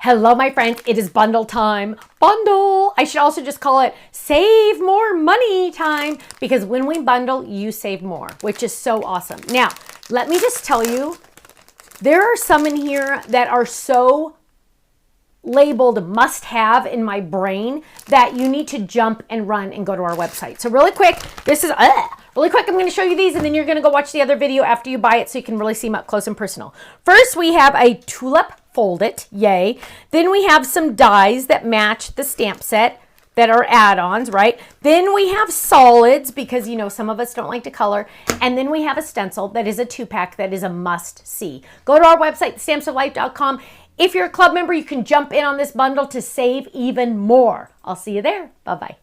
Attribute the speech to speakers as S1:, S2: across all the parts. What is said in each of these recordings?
S1: Hello, my friends. It is bundle time. Bundle. I should also just call it save more money time, because when we bundle, you save more, which is so awesome. Now, let me just tell you, there are some in here that are so labeled must have in my brain that you need to jump and run and go to our website. So really quick, really quick, I'm going to show you these, and then you're going to go watch the other video after you buy it so you can really see them up close and personal. First, we have a Tulip Fold It, yay. Then we have some dies that match the stamp set that are add-ons, right? Then we have solids, because you know some of us don't like to color. And then we have a stencil that is a 2-pack that is a must-see. Go to our website, stampsoflife.com. If you're a club member, you can jump in on this bundle to save even more. I'll see you there. Bye-bye.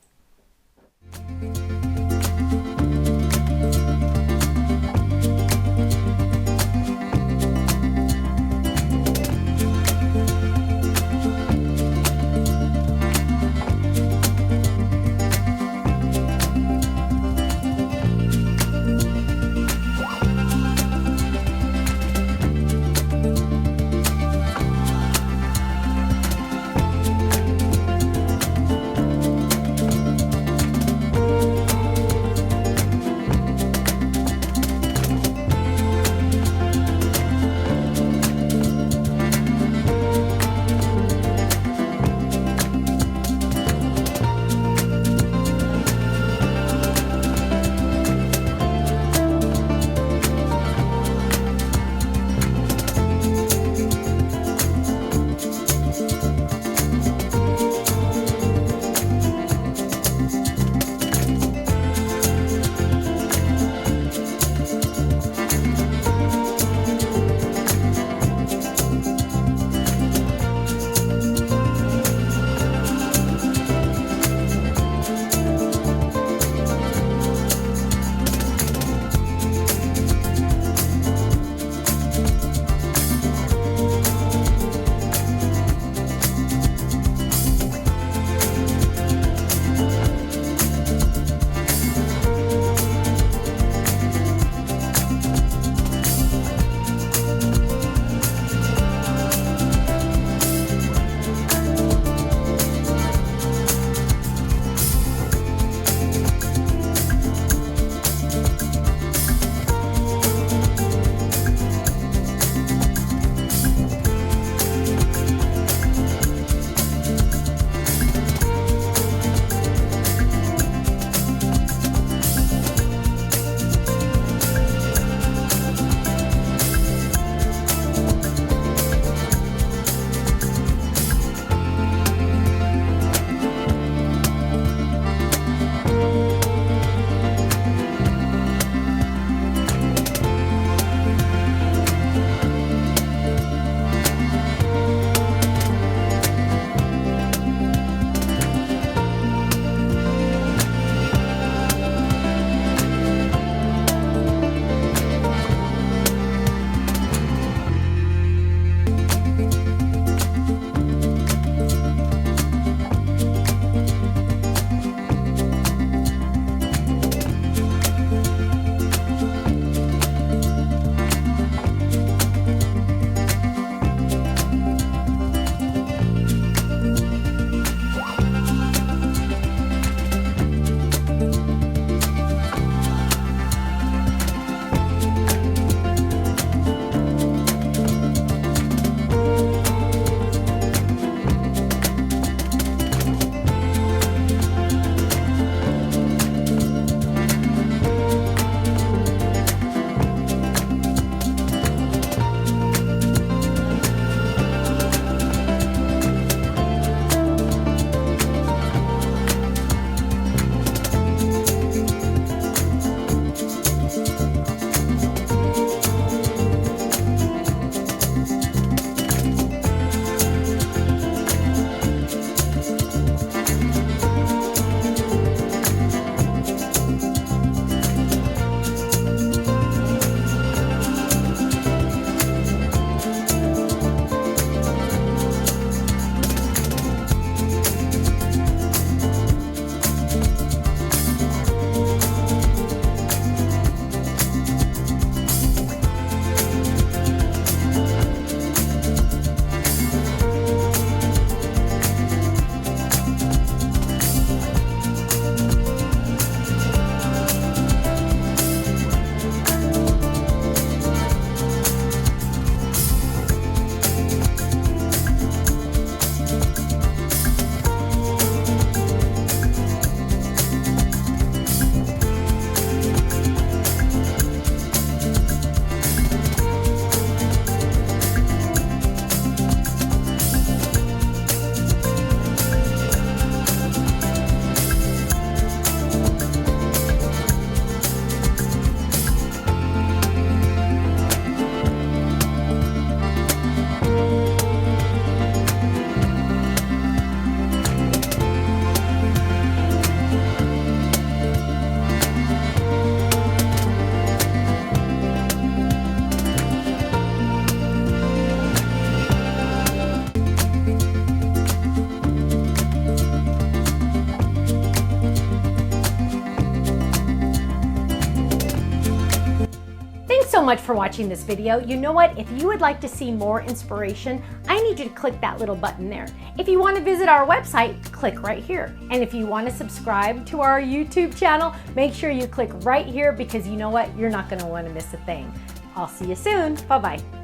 S1: much for watching this video. You know what? If you would like to see more inspiration, I need you to click that little button there. If you want to visit our website, click right here. And if you want to subscribe to our YouTube channel, make sure you click right here because you know what? You're not going to want to miss a thing. I'll see you soon. Bye-bye.